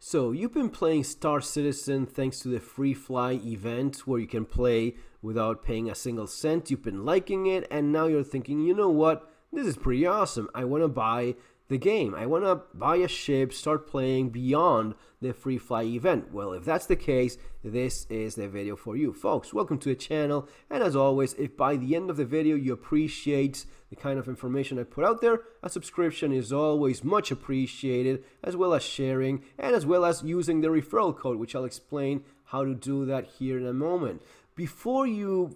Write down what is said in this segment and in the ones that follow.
So you've been playing Star Citizen thanks to the free fly event where you can play without paying a single cent. You've been liking it, and now you're thinking, you know what? This is pretty awesome. I want to buy the game. I want to buy a ship, start playing beyond the free fly event. Well, if that's the case, this is the video for you. Folks, welcome to the channel. And as always, if by the end of the video you appreciate the kind of information I put out there, a subscription is always much appreciated, as well as sharing and as well as using the referral code, which I'll explain how to do that here in a moment. Before you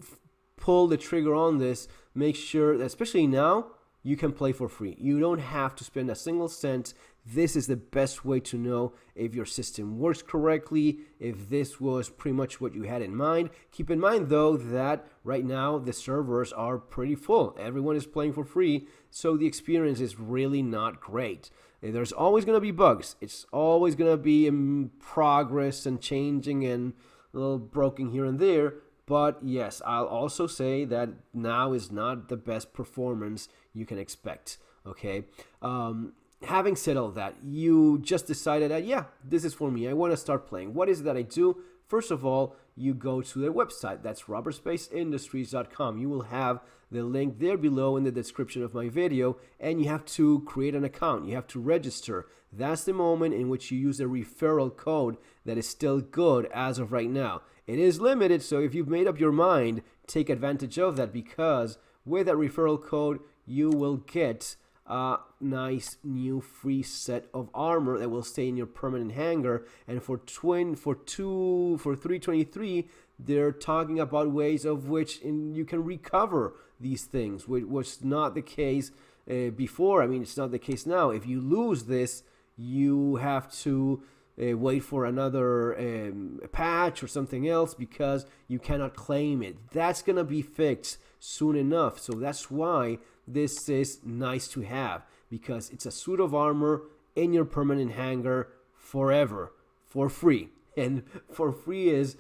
pull the trigger on this, make sure that, especially now, you can play for free. You don't have to spend a single cent. This is the best way to know if your system works correctly, if this was pretty much what you had in mind. Keep in mind, though, that right now the servers are pretty full. Everyone is playing for free, so the experience is really not great. There's always going to be bugs. It's always going to be in progress and changing and a little broken here and there. But yes, I'll also say that now is not the best performance you can expect, okay? Having said all that, you just decided that, yeah, this is for me. I want to start playing. What is it that I do? First of all, you go to their website. That's robertspaceindustriescom. You will have the link there below in the description of my video, and you have to create an account. You have to register. That's the moment in which you use a referral code that is still good as of right now. It is limited, so if you've made up your mind, take advantage of that, because with that referral code, you will get a nice new free set of armor that will stay in your permanent hangar. And for 323, they're talking about ways of which you can recover these things, which was not the case before. I mean, it's not the case now. If you lose this, you have to wait for another patch or something else because you cannot claim it. That's gonna be fixed soon enough. So that's why this is nice to have, because it's a suit of armor in your permanent hangar forever for free. And for free is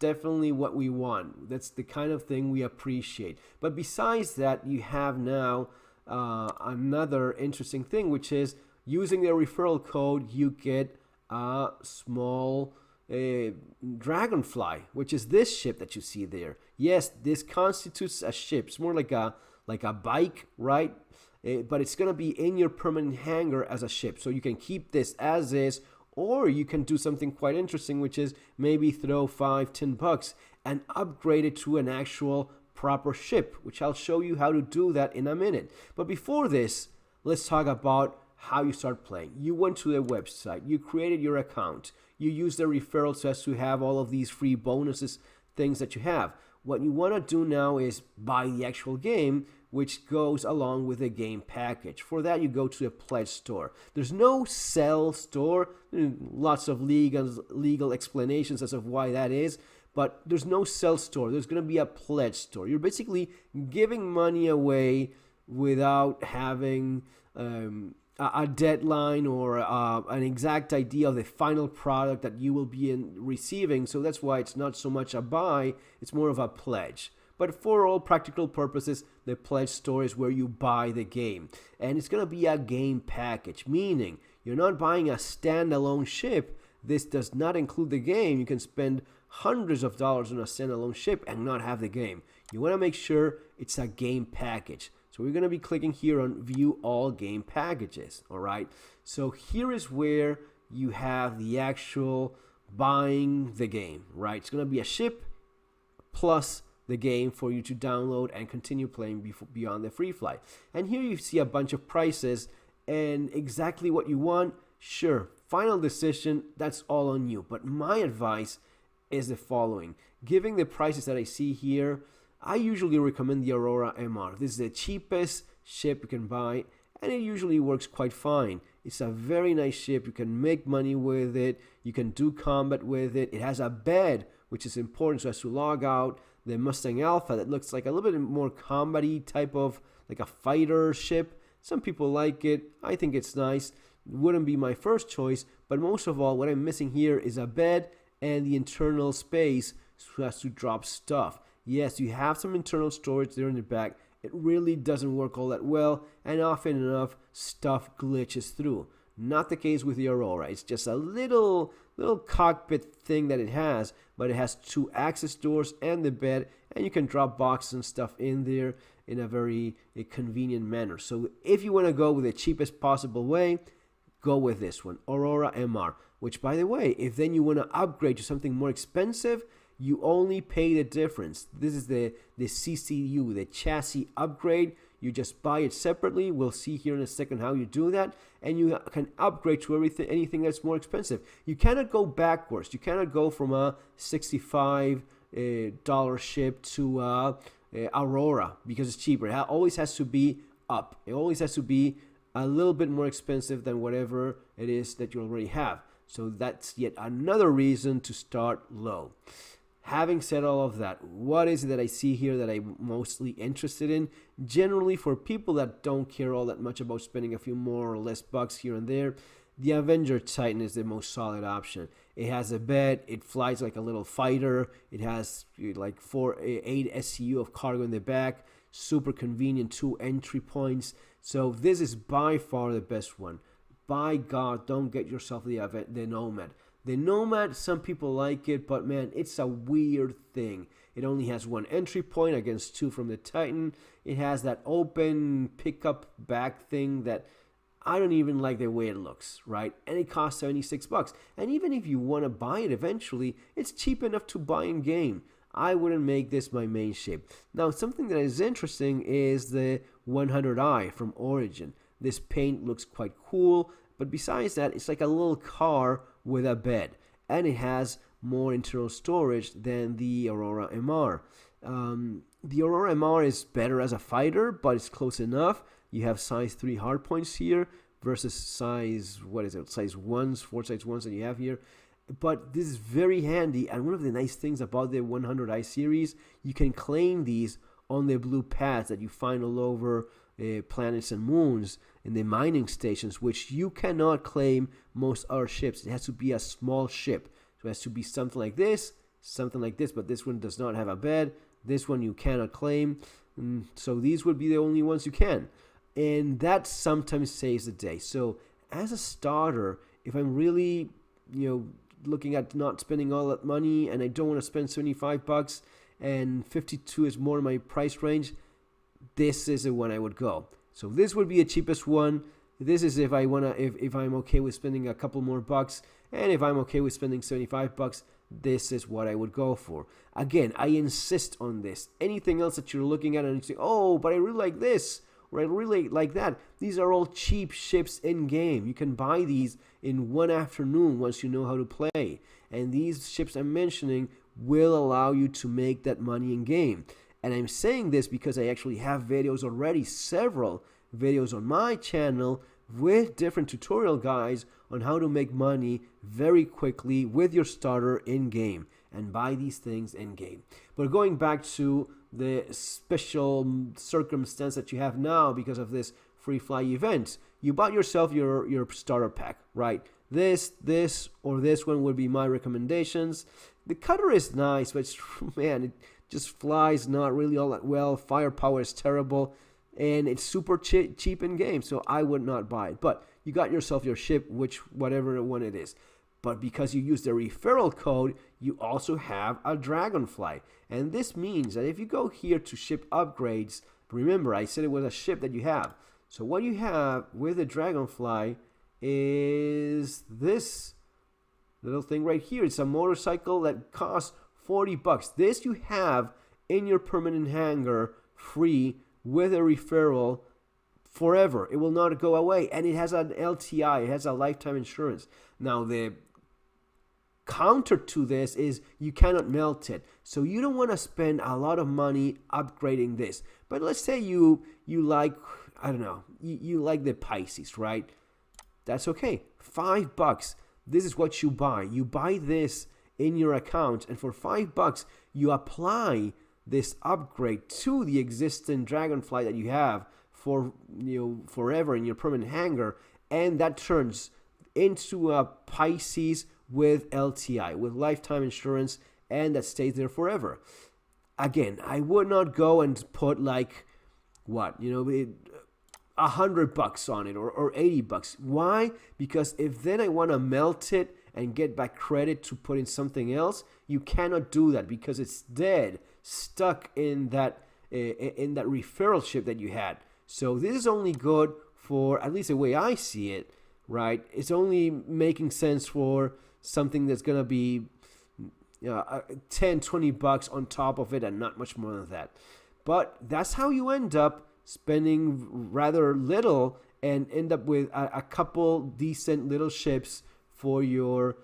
definitely what we want. That's the kind of thing we appreciate. But besides that, you have now another interesting thing, which is using the referral code, you get a small dragonfly, which is this ship that you see there. Yes, this constitutes a ship. It's more like a bike, right? But it's gonna be in your permanent hangar as a ship, so you can keep this as is, or you can do something quite interesting, which is maybe throw $5-10 and upgrade it to an actual proper ship, which I'll show you how to do that in a minute. But before this, let's talk about how you start playing. You went to the website, you created your account, you use the referral so as to have all of these free bonuses, things that you have. What you want to do now is buy the actual game, which goes along with the game package. For that, you go to the pledge store. There's no sell store. Lots of legal explanations as of why that is, but there's no sell store. There's going to be a pledge store. You're basically giving money away without having a deadline or an exact idea of the final product that you will be receiving. So that's why it's not so much a buy, it's more of a pledge. But for all practical purposes, the pledge store is where you buy the game. And it's going to be a game package, meaning you're not buying a standalone ship. This does not include the game. You can spend hundreds of dollars on a standalone ship and not have the game. You want to make sure it's a game package. So we're going to be clicking here on view all game packages. All right. So here is where you have the actual buying the game, right? It's going to be a ship plus the game for you to download and continue playing beyond the free flight. And here you see a bunch of prices and exactly what you want. Sure, final decision, that's all on you. But my advice is the following. Given the prices that I see here, I usually recommend the Aurora MR. This is the cheapest ship you can buy, and it usually works quite fine. It's a very nice ship. You can make money with it. You can do combat with it. It has a bed, which is important, so as to log out the Mustang Alpha that looks like a little bit more combat-y type of, like a fighter ship. Some people like it. I think it's nice. Wouldn't be my first choice, but most of all, what I'm missing here is a bed and the internal space so as to drop stuff. Yes, you have some internal storage there in the back. It really doesn't work all that well, and often enough, stuff glitches through. Not the case with the Aurora. It's just a little cockpit thing that it has, but it has 2 access doors and the bed, and you can drop boxes and stuff in there in a very convenient manner. So if you want to go with the cheapest possible way, go with this one, Aurora MR, which, by the way, if then you want to upgrade to something more expensive, you only pay the difference. This is the CCU, the chassis upgrade. You just buy it separately. We'll see here in a second how you do that. And you can upgrade to anything that's more expensive. You cannot go backwards. You cannot go from a $65 ship to Aurora because it's cheaper. It always has to be up. It always has to be a little bit more expensive than whatever it is that you already have. So that's yet another reason to start low. Having said all of that, what is it that I see here that I'm mostly interested in? Generally, for people that don't care all that much about spending a few more or less bucks here and there, the Avenger Titan is the most solid option. It has a bed, it flies like a little fighter, it has like 8 SCU of cargo in the back, super convenient, 2 entry points. So this is by far the best one. By God, don't get yourself the Nomad. The Nomad, some people like it, but man, it's a weird thing. It only has 1 entry point against 2 from the Titan. It has that open pickup back thing that I don't even like the way it looks, right? And it costs $76. And even if you want to buy it eventually, it's cheap enough to buy in game. I wouldn't make this my main shape. Now, something that is interesting is the 100i from Origin. This paint looks quite cool, but besides that, it's like a little car with a bed, and it has more internal storage than the Aurora MR. The Aurora MR is better as a fighter, but it's close enough. You have size 3 hardpoints here versus size 1s, 4 size 1s that you have here. But this is very handy, and one of the nice things about the 100i series, you can claim these on the blue pads that you find all over planets and moons in the mining stations, which you cannot claim most other ships. It has to be a small ship. So it has to be something like this, but this one does not have a bed. This one you cannot claim. So these would be the only ones you can. And that sometimes saves the day. So as a starter, if I'm really, looking at not spending all that money and I don't want to spend $75 and 52 is more in my price range, this is the one I would go. So this would be the cheapest one. This is if I'm okay with spending a couple more bucks, and if I'm okay with spending $75, this is what I would go for. Again, I insist on this. Anything else that you're looking at and you say, oh, but I really like this, or I really like that, these are all cheap ships in game. You can buy these in one afternoon once you know how to play. And these ships I'm mentioning will allow you to make that money in game. And I'm saying this because I actually have videos already, several videos on my channel with different tutorial guides on how to make money very quickly with your starter in game and buy these things in game. But going back to the special circumstance that you have now because of this free fly event, you bought yourself your starter pack, right? This, or this one would be my recommendations. The cutter is nice, but man, it just flies not really all that well. Firepower is terrible, and it's super cheap in game, so I would not buy it. But you got yourself your ship, whatever one it is. But because you use the referral code, you also have a Dragonfly. And this means that if you go here to ship upgrades, remember I said it was a ship that you have. So what you have with the Dragonfly is this little thing right here. It's a motorcycle that costs $40. This you have in your permanent hangar free with a referral forever. It will not go away, and it has an LTI. It has a lifetime insurance. Now the counter to this is you cannot melt it, so you don't want to spend a lot of money upgrading this. But let's say you like, I don't know, you like the Pisces, right? That's okay. $5. This is what you buy. You buy this in your account, and for $5 you apply this upgrade to the existing Dragonfly that you have for forever in your permanent hangar, and that turns into a Pisces with LTI, with lifetime insurance, and that stays there forever. Again, I would not go and put like $100 on it or $80. Why? Because if then I want to melt it and get back credit to put in something else, you cannot do that because it's dead, stuck in that referral ship that you had. So this is only good for, at least the way I see it, right? It's only making sense for something that's gonna be $10-20 on top of it and not much more than that. But that's how you end up spending rather little and end up with a couple decent little ships for your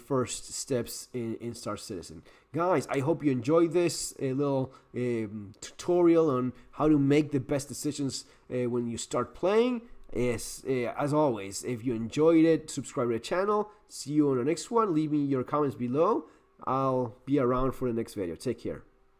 first steps in Star Citizen. Guys, I hope you enjoyed this little tutorial on how to make the best decisions when you start playing. As always, if you enjoyed it, subscribe to the channel. See you on the next one. Leave me your comments below. I'll be around for the next video. Take care.